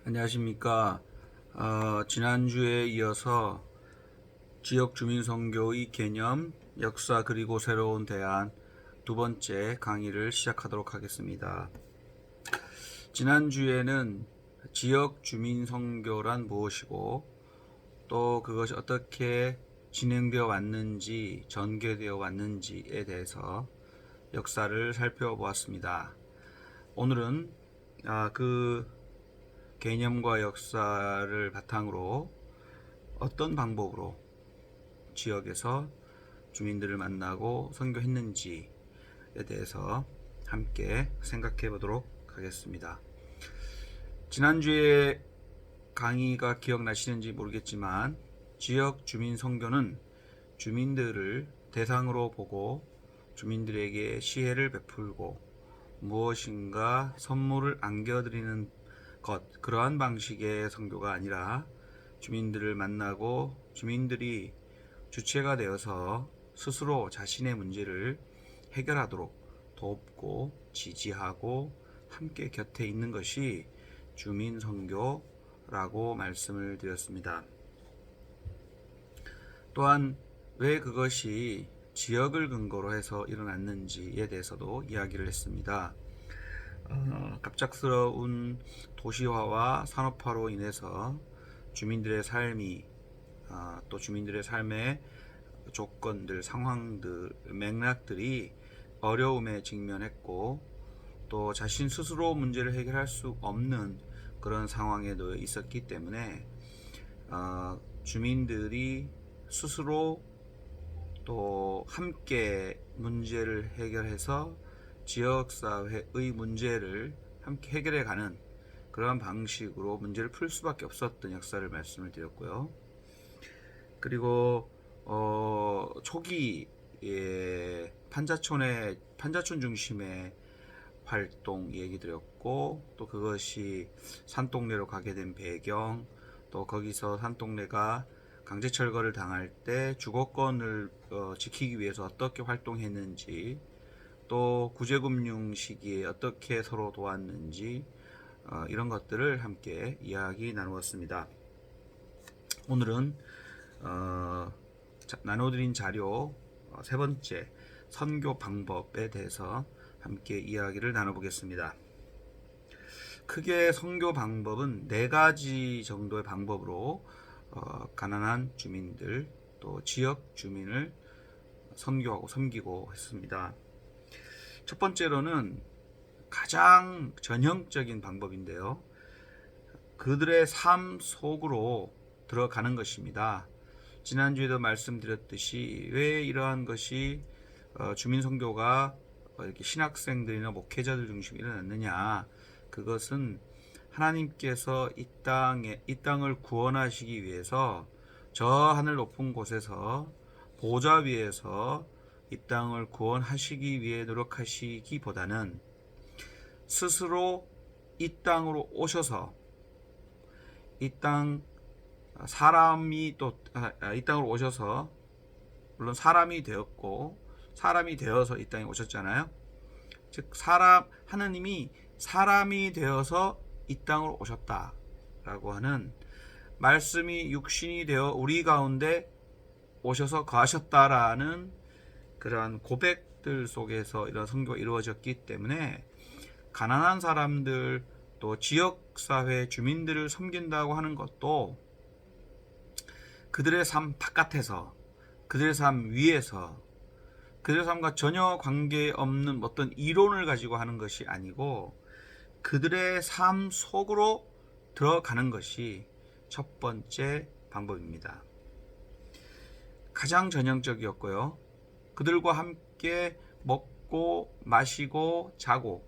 안녕하십니까. 지난주에 이어서 지역 주민 선교의 개념, 역사 그리고 새로운 대안 두 번째 강의를 시작하도록 하겠습니다. 지난주에는 지역 주민 선교란 무엇이고 또 그것이 어떻게 진행되어 왔는지, 전개되어 왔는지에 대해서 역사를 살펴보았습니다. 오늘은 그 개념과 역사를 바탕으로 어떤 방법으로 지역에서 주민들을 만나고 선교했는지에 대해서 함께 생각해 보도록 하겠습니다. 지난주에 강의가 기억나시는지 모르겠지만 지역 주민 선교는 주민들을 대상으로 보고 주민들에게 시혜를 베풀고 무엇인가 선물을 안겨드리는 그러한 방식의 선교가 아니라 주민들을 만나고 주민들이 주체가 되어서 스스로 자신의 문제를 해결하도록 돕고 지지하고 함께 곁에 있는 것이 주민 선교라고 말씀을 드렸습니다. 또한 왜 그것이 지역을 근거로 해서 일어났는지에 대해서도 이야기를 했습니다. 갑작스러운 도시화와 산업화로 인해서 주민들의 삶이 또 주민들의 삶의 조건들, 상황들, 맥락들이 어려움에 직면했고 또 자신 스스로 문제를 해결할 수 없는 그런 상황에 놓여 있었기 때문에 주민들이 스스로 또 함께 문제를 해결해서 지역사회의 문제를 함께 해결해가는 그러한 방식으로 문제를 풀 수밖에 없었던 역사를 말씀을 드렸고요. 그리고 초기에 판자촌 중심의 활동 얘기 드렸고 또 그것이 산동네로 가게 된 배경, 또 거기서 산동네가 강제철거를 당할 때 주거권을 지키기 위해서 어떻게 활동했는지, 또 구제금융 시기에 어떻게 서로 도왔는지 이런 것들을 함께 이야기 나누었습니다. 오늘은 나눠드린 자료 세 번째 선교 방법에 대해서 함께 이야기를 나눠보겠습니다. 크게 선교 방법은 네 가지 정도의 방법으로 가난한 주민들 또 지역 주민을 선교하고 섬기고 했습니다. 첫 번째로는 가장 전형적인 방법인데요. 그들의 삶 속으로 들어가는 것입니다. 지난주에도 말씀드렸듯이 왜 이러한 것이 주민 선교가 이렇게 신학생들이나 목회자들 중심으로 일어났느냐. 그것은 하나님께서 이 땅을 구원하시기 위해서 저 하늘 높은 곳에서 보좌 위에서 이 땅을 구원하시기 위해 노력하시기보다는 스스로 이 땅으로 오셔서 이 땅으로 오셔서 물론 사람이 되었고 사람이 되어서 이 땅에 오셨잖아요. 즉 하느님이 사람이 되어서 이 땅으로 오셨다라고 하는 말씀이 육신이 되어 우리 가운데 오셔서 거하셨다라는 그러한 고백들 속에서 이런 선교가 이루어졌기 때문에 가난한 사람들 또 지역사회 주민들을 섬긴다고 하는 것도 그들의 삶 바깥에서 그들의 삶 위에서 그들의 삶과 전혀 관계없는 어떤 이론을 가지고 하는 것이 아니고 그들의 삶 속으로 들어가는 것이 첫 번째 방법입니다. 가장 전형적이었고요. 그들과 함께 먹고 마시고 자고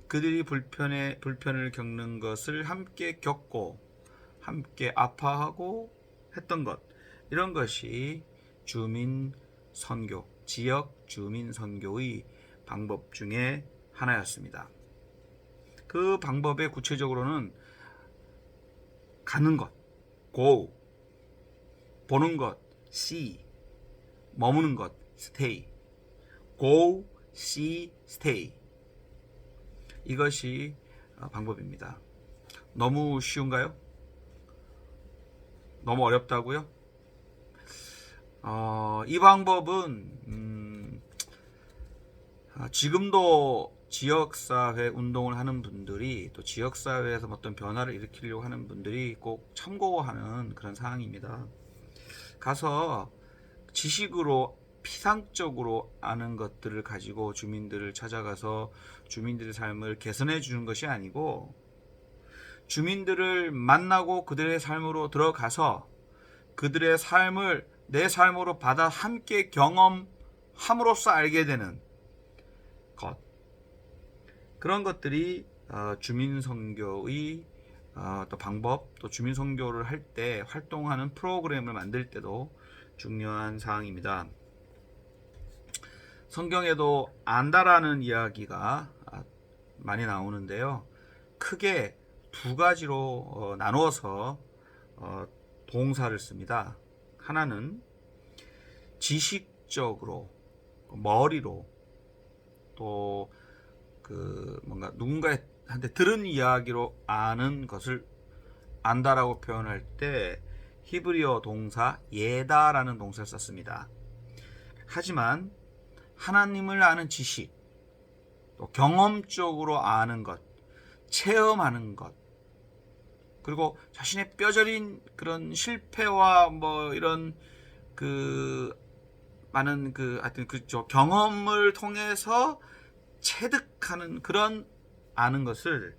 그들이 불편을 겪는 것을 함께 겪고 함께 아파하고 했던 것, 이런 것이 주민 선교, 지역 주민 선교의 방법 중에 하나였습니다. 그 방법에 구체적으로는 가는 것, go, 보는 것, see, 머무는 것, stay, go, see, stay. 이것이 방법입니다. 너무 쉬운가요? 너무 어렵다고요? 이 방법은 지금도 지역사회 운동을 하는 분들이, 또 지역사회에서 어떤 변화를 일으키려고 하는 분들이 꼭 참고하는 그런 사항입니다. 가서 지식으로 피상적으로 아는 것들을 가지고 주민들을 찾아가서 주민들의 삶을 개선해 주는 것이 아니고, 주민들을 만나고 그들의 삶으로 들어가서 그들의 삶을 내 삶으로 받아 함께 경험함으로써 알게 되는 것, 그런 것들이 주민선교의 또 방법, 또 주민선교를 할 때 활동하는 프로그램을 만들 때도 중요한 사항입니다. 성경에도 안다라는 이야기가 많이 나오는데요. 크게 두 가지로 나누어서 동사를 씁니다. 하나는 지식적으로, 머리로, 또 뭔가 누군가한테 들은 이야기로 아는 것을 안다라고 표현할 때 히브리어 동사 예다라는 동사를 썼습니다. 하지만 하나님을 아는 지식, 또 경험적으로 아는 것, 체험하는 것, 그리고 자신의 뼈저린 그런 실패와 이런 많은 하여튼 경험을 통해서 체득하는 그런 아는 것을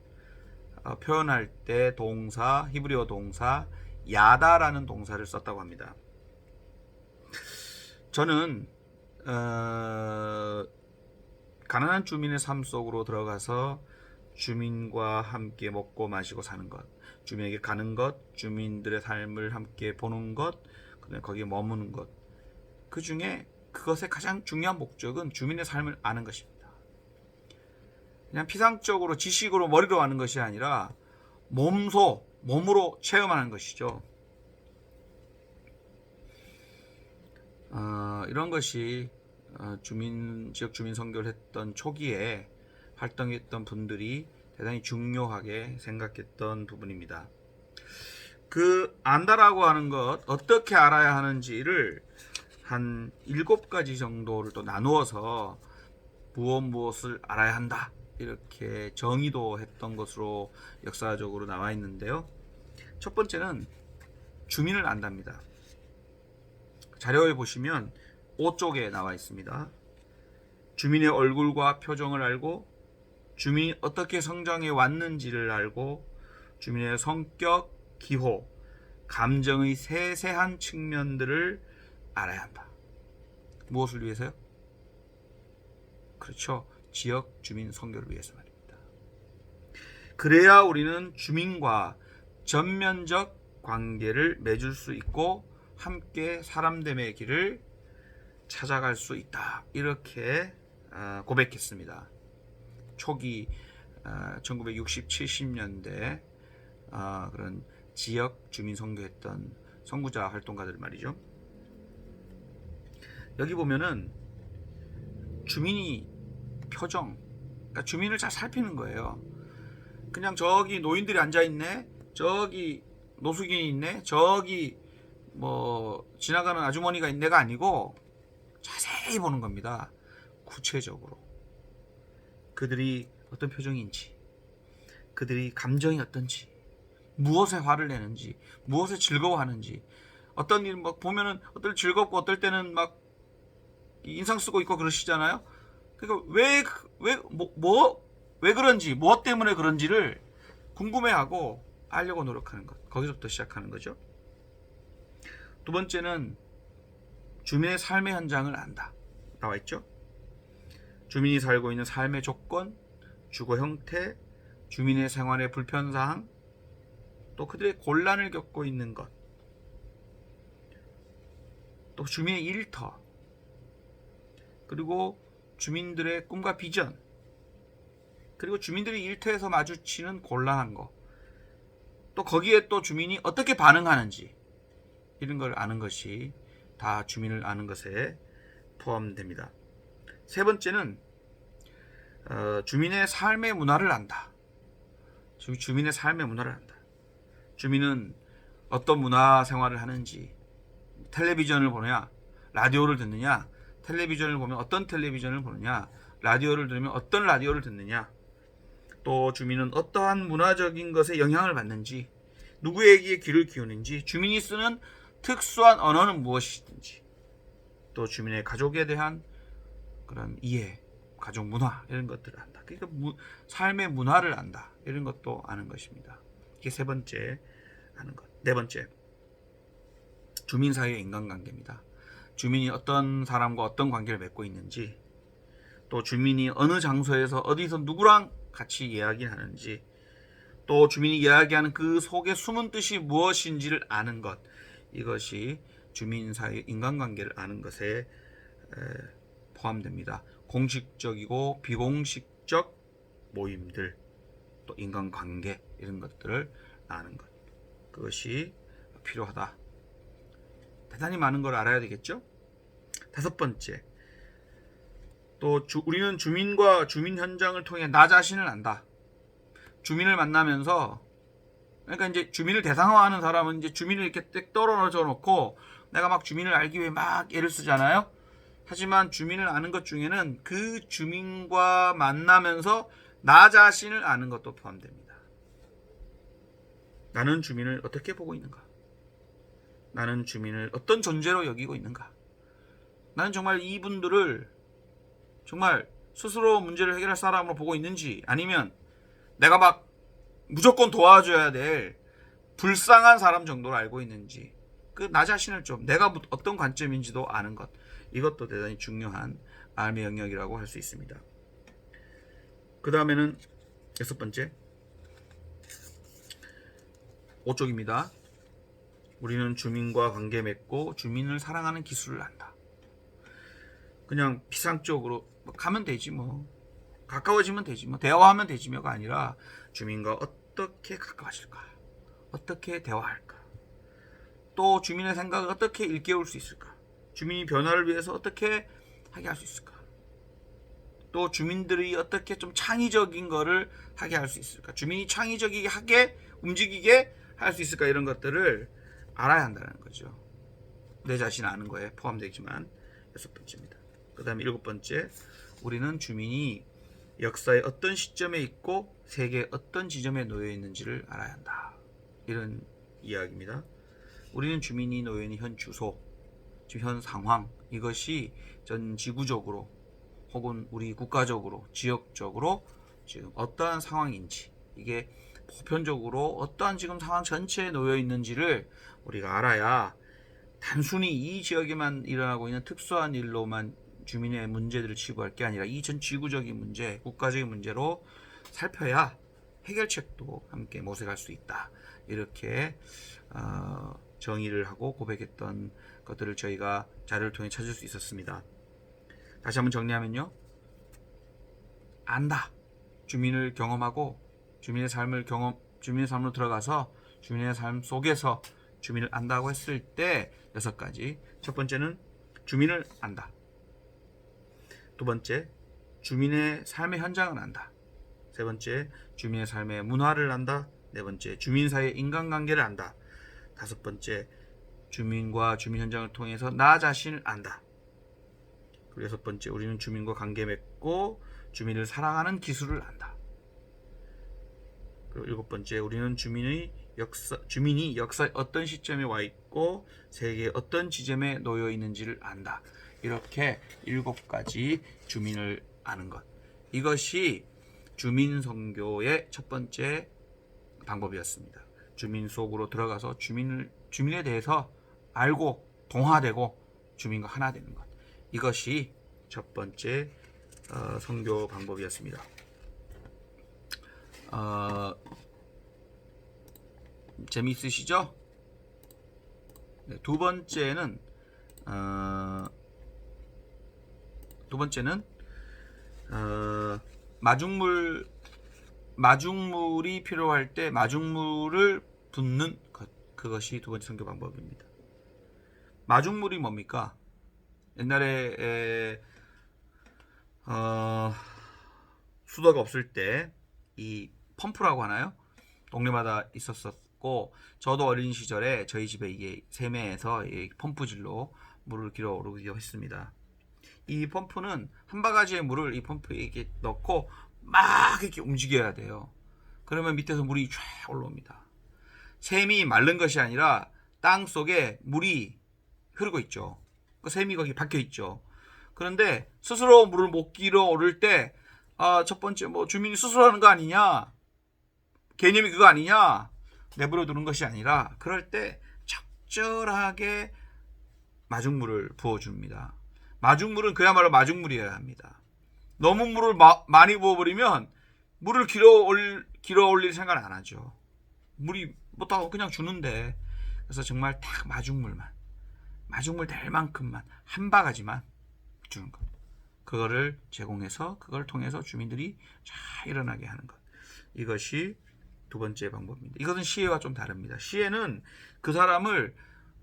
표현할 때 동사, 히브리어 동사 야다라는 동사를 썼다고 합니다. 저는 가난한 주민의 삶 속으로 들어가서 주민과 함께 먹고 마시고 사는 것, 주민에게 가는 것, 주민들의 삶을 함께 보는 것, 거기에 머무는 것, 그 중에 그것의 가장 중요한 목적은 주민의 삶을 아는 것입니다. 그냥 피상적으로 지식으로 머리로 아는 것이 아니라 몸으로 체험하는 것이죠. 이런 것이 지역 주민 선교를 했던 초기에 활동했던 분들이 대단히 중요하게 생각했던 부분입니다. 안다라고 하는 것, 어떻게 알아야 하는지를 한 7가지 정도를 또 나누어서 무엇을 알아야 한다, 이렇게 정의도 했던 것으로 역사적으로 나와 있는데요. 첫 번째는 주민을 안답니다. 자료에 보시면 5쪽에 나와 있습니다. 주민의 얼굴과 표정을 알고, 주민이 어떻게 성장해 왔는지를 알고, 주민의 성격, 기호, 감정의 세세한 측면들을 알아야 한다. 무엇을 위해서요? 그렇죠. 지역 주민 선교를 위해서 말입니다. 그래야 우리는 주민과 전면적 관계를 맺을 수 있고 함께 사람됨의 길을 찾아갈 수 있다, 이렇게 고백했습니다. 초기 1960, 70년대 그런 지역 주민 선교했던 선구자 활동가들 말이죠. 여기 보면은 주민이 표정, 그러니까 주민을 잘 살피는 거예요. 그냥 저기 노인들이 앉아있네, 저기 노숙인이 있네, 저기 지나가는 아주머니가 있네가 아니고 자세히 보는 겁니다. 구체적으로 그들이 어떤 표정인지, 그들이 감정이 어떤지, 무엇에 화를 내는지, 무엇에 즐거워하는지, 어떤 일 보면은 어떨 때 즐겁고 어떨 때는 막 인상 쓰고 있고 그러시잖아요. 그러니까 왜 그런지, 무엇 때문에 그런지를 궁금해하고 알려고 노력하는 것, 거기서부터 시작하는 거죠. 두 번째는 주민의 삶의 현장을 안다, 나와 있죠. 주민이 살고 있는 삶의 조건, 주거 형태, 주민의 생활의 불편사항, 또 그들의 곤란을 겪고 있는 것, 또 주민의 일터, 그리고 주민들의 꿈과 비전, 그리고 주민들이 일터에서 마주치는 곤란한 것, 또 거기에 또 주민이 어떻게 반응하는지, 이런 걸 아는 것이 다 주민을 아는 것에 포함됩니다. 세 번째는 주민의 삶의 문화를 안다. 주민의 삶의 문화를 안다. 주민은 어떤 문화 생활을 하는지, 텔레비전을 보느냐, 라디오를 듣느냐, 텔레비전을 보면 어떤 텔레비전을 보느냐, 라디오를 들으면 어떤 라디오를 듣느냐, 또 주민은 어떠한 문화적인 것에 영향을 받는지, 누구에게 귀를 기우는지, 주민이 쓰는 특수한 언어는 무엇인지, 또 주민의 가족에 대한 그런 이해, 가족 문화 이런 것들을 안다. 그러니까 삶의 문화를 안다. 이런 것도 아는 것입니다. 이게 세 번째 아는 것. 네 번째, 주민 사이의 인간관계입니다. 주민이 어떤 사람과 어떤 관계를 맺고 있는지, 또 주민이 어느 장소에서 어디서 누구랑 같이 이야기하는지, 또 주민이 이야기하는 그 속에 숨은 뜻이 무엇인지를 아는 것, 이것이 주민 사이의 인간관계를 아는 것에 포함됩니다. 공식적이고 비공식적 모임들, 또 인간관계 이런 것들을 아는 것, 그것이 필요하다. 대단히 많은 걸 알아야 되겠죠. 다섯 번째, 또 우리는 주민과 주민 현장을 통해 나 자신을 안다. 주민을 만나면서, 그러니까 이제 주민을 대상화하는 사람은 이제 주민을 이렇게 딱 떨어져 놓고 내가 막 주민을 알기 위해 막 애를 쓰잖아요. 하지만 주민을 아는 것 중에는 그 주민과 만나면서 나 자신을 아는 것도 포함됩니다. 나는 주민을 어떻게 보고 있는가? 나는 주민을 어떤 존재로 여기고 있는가? 나는 정말 이분들을 정말 스스로 문제를 해결할 사람으로 보고 있는지, 아니면 내가 막 무조건 도와줘야 될 불쌍한 사람 정도로 알고 있는지, 그 나 자신을 좀 내가 어떤 관점인지도 아는 것, 이것도 대단히 중요한 삶의 영역이라고 할 수 있습니다. 그 다음에는 여섯 번째, 5쪽입니다. 우리는 주민과 관계 맺고 주민을 사랑하는 기술을 안다. 그냥 피상적으로 가면 되지 뭐, 가까워지면 되지 뭐, 대화하면 되지 뭐가 아니라 주민과 어떻게 가까워질까, 어떻게 대화할까, 또 주민의 생각을 어떻게 일깨울 수 있을까, 주민이 변화를 위해서 어떻게 하게 할 수 있을까, 또 주민들이 어떻게 좀 창의적인 거를 하게 할 수 있을까, 주민이 창의적이게 하게 움직이게 할 수 있을까, 이런 것들을 알아야 한다는 거죠. 내 자신 아는 거에 포함되지만 여섯 번째입니다. 그 다음에 일곱 번째, 우리는 주민이 역사의 어떤 시점에 있고 세계의 어떤 지점에 놓여 있는지를 알아야 한다. 이런 이야기입니다. 우리는 주민이 놓여 있는 현 주소, 지금 현 상황, 이것이 전 지구적으로 혹은 우리 국가적으로, 지역적으로 지금 어떠한 상황인지, 이게 보편적으로 어떠한 지금 상황 전체에 놓여 있는지를 우리가 알아야 단순히 이 지역에만 일어나고 있는 특수한 일로만 주민의 문제들을 치부할 게 아니라 이 전 지구적인 문제, 국가적인 문제로 살펴야 해결책도 함께 모색할 수 있다. 이렇게 정의를 하고 고백했던 것들을 저희가 자료를 통해 찾을 수 있었습니다. 다시 한번 정리하면요, 안다. 주민을 경험하고 주민의 삶으로 들어가서 주민의 삶 속에서 주민을 안다고 했을 때 여섯 가지. 첫 번째는 주민을 안다. 두 번째, 주민의 삶의 현장을 안다. 세 번째, 주민의 삶의 문화를 안다. 네 번째, 주민 사이의 인간관계를 안다. 다섯 번째, 주민과 주민 현장을 통해서 나 자신을 안다. 그리고 여섯 번째, 우리는 주민과 관계 맺고 주민을 사랑하는 기술을 안다. 그리고 일곱 번째, 우리는 주민이 역사의 어떤 시점에 와 있고 세계의 어떤 지점에 놓여 있는지를 안다. 이렇게 7가지 주민을 아는 것, 이것이 주민 선교의 첫 번째 방법이었습니다. 주민 속으로 들어가서 주민에 대해서 알고 동화되고 주민과 하나 되는 것, 이것이 첫 번째 선교 방법이었습니다. 재미있으시죠? 네, 두 번째는 마중물이 필요할 때 마중물을 붓는 것, 그것이 두 번째 선교 방법입니다. 마중물이 뭡니까? 옛날에 수도가 없을 때 이 펌프라고 하나요? 동네마다 있었었고, 저도 어린 시절에 저희 집에 이게 세매에서 이 펌프질로 물을 길어 오르기도 했습니다. 이 펌프는 한 바가지의 물을 이 펌프에 이렇게 넣고 막 이렇게 움직여야 돼요. 그러면 밑에서 물이 쫙 올라옵니다. 샘이 마른 것이 아니라 땅 속에 물이 흐르고 있죠. 그 샘이 거기 박혀 있죠. 그런데 스스로 물을 못 길어 오를 때, 첫 번째 뭐 주민이 스스로 하는 거 아니냐, 개념이 그거 아니냐, 내버려 두는 것이 아니라 그럴 때 적절하게 마중물을 부어줍니다. 마중물은 그야말로 마중물이어야 합니다. 너무 물을 많이 부어버리면 물을 길어 올릴 생각 안 하죠. 물이 못하고 그냥 주는데. 그래서 정말 딱 마중물 될 만큼만, 한 바가지만 주는 것. 그거를 제공해서 그걸 통해서 주민들이 잘 일어나게 하는 것. 이것이 두 번째 방법입니다. 이것은 시혜와 좀 다릅니다. 시혜는 그 사람을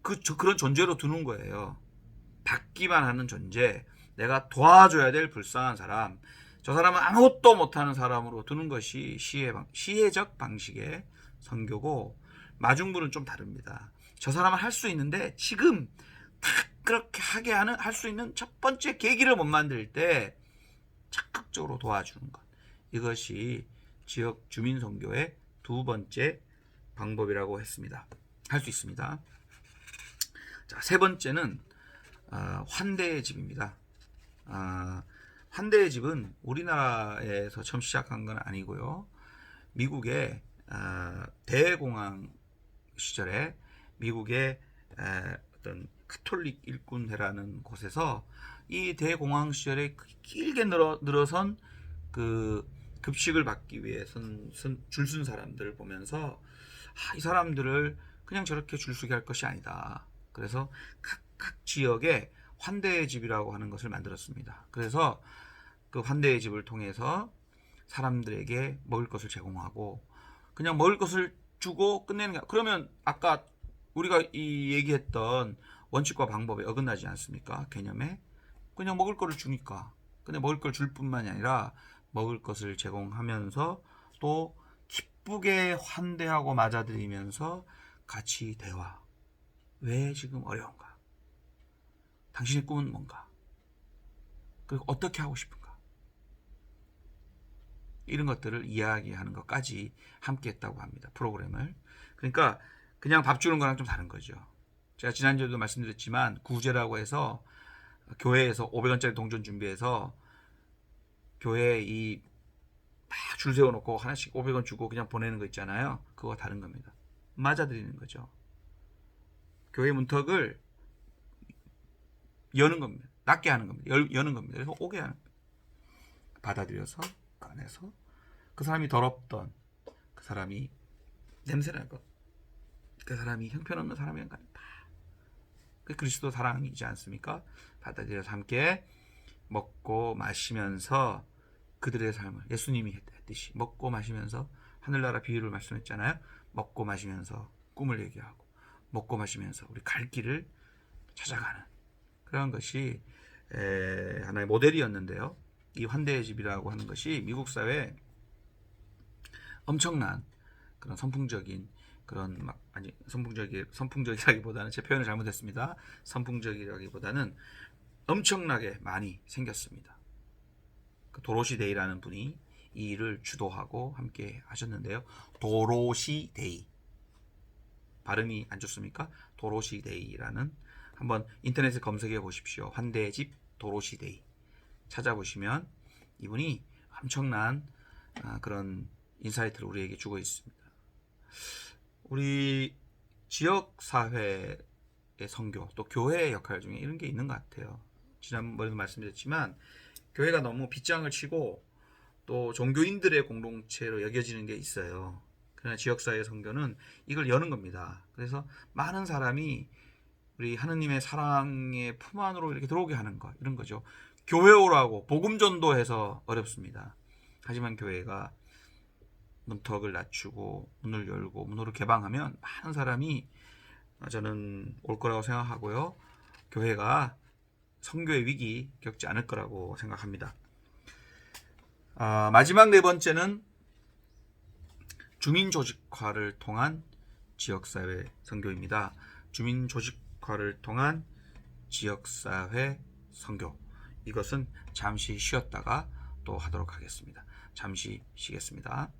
그런 존재로 두는 거예요. 받기만 하는 존재, 내가 도와줘야 될 불쌍한 사람, 저 사람은 아무것도 못하는 사람으로 두는 것이 시혜적 방식의 선교고, 마중물은 좀 다릅니다. 저 사람은 할 수 있는데 지금 딱 그렇게 할 수 있는 첫 번째 계기를 못 만들 때 적극적으로 도와주는 것. 이것이 지역 주민 선교의 두 번째 방법이라고 했습니다. 할 수 있습니다. 자, 세 번째는 환대의 집입니다. 환대의 집은 우리나라에서 처음 시작한 건 아니고요. 미국의 대공황 시절에 미국의 어떤 카톨릭 일꾼회라는 곳에서 이 대공황 시절에 길게 늘어선 그 급식을 받기 위해 줄 쓴 사람들을 보면서 이 사람들을 그냥 저렇게 줄 서게 할 것이 아니다. 그래서 각 지역에 환대의 집이라고 하는 것을 만들었습니다. 그래서 그 환대의 집을 통해서 사람들에게 먹을 것을 제공하고 그냥 먹을 것을 주고 끝내는 게, 그러면 아까 우리가 이 얘기했던 원칙과 방법에 어긋나지 않습니까? 개념에 그냥 먹을 것을 주니까, 근데 먹을 걸 줄 뿐만이 아니라 먹을 것을 제공하면서 또 기쁘게 환대하고 맞아들이면서 같이 대화. 왜 지금 어려운가? 당신의 꿈은 뭔가? 그리고 어떻게 하고 싶은가? 이런 것들을 이야기하는 것까지 함께 했다고 합니다. 프로그램을. 그러니까 그냥 밥 주는 거랑 좀 다른 거죠. 제가 지난주에도 말씀드렸지만 구제라고 해서 교회에서 500원짜리 동전 준비해서 교회에 이 막 줄 세워놓고 하나씩 500원 주고 그냥 보내는 거 있잖아요. 그거와 다른 겁니다. 맞아들이는 거죠. 교회 문턱을 여는 겁니다. 낮게 하는 겁니다. 여는 겁니다. 그래서 오게 하는 겁니다. 받아들여서 꺼내서 그 사람이 더럽던, 그 사람이 냄새나고, 그 사람이 형편없는 사람이란 다 그 그리스도 사랑이지 않습니까? 받아들여서 함께 먹고 마시면서 그들의 삶을, 예수님이 했듯이 먹고 마시면서, 하늘나라 비유를 말씀했잖아요. 먹고 마시면서 꿈을 얘기하고 먹고 마시면서 우리 갈 길을 찾아가는 그런 것이 하나의 모델이었는데요. 이 환대의 집이라고 하는 것이 미국 사회에 엄청난 그런 선풍적인 그런 선풍적이라기보다는, 제 표현을 잘못했습니다. 선풍적이라기보다는 엄청나게 많이 생겼습니다. 그 도로시 데이라는 분이 이 일을 주도하고 함께 하셨는데요. 도로시 데이, 발음이 안 좋습니까? 도로시 데이라는, 한번 인터넷에 검색해 보십시오. 환대의 집 도로시 데이 찾아보시면 이분이 엄청난 그런 인사이트를 우리에게 주고 있습니다. 우리 지역사회의 선교, 또 교회의 역할 중에 이런 게 있는 것 같아요. 지난번에도 말씀드렸지만 교회가 너무 빗장을 치고 또 종교인들의 공동체로 여겨지는 게 있어요. 그러나 지역사회 선교는 이걸 여는 겁니다. 그래서 많은 사람이 우리 하느님의 사랑의 품 안으로 이렇게 들어오게 하는 것, 이런 거죠. 교회 오라고 복음 전도해서 어렵습니다. 하지만 교회가 문턱을 낮추고 문을 열고 문호를 개방하면 많은 사람이 저는 올 거라고 생각하고요. 교회가 선교의 위기 겪지 않을 거라고 생각합니다. 마지막 네 번째는 주민 조직화를 통한 지역사회 선교입니다. 주민 조직화를 통한 지역사회 선교. 이것은 잠시 쉬었다가 또 하도록 하겠습니다. 잠시 쉬겠습니다.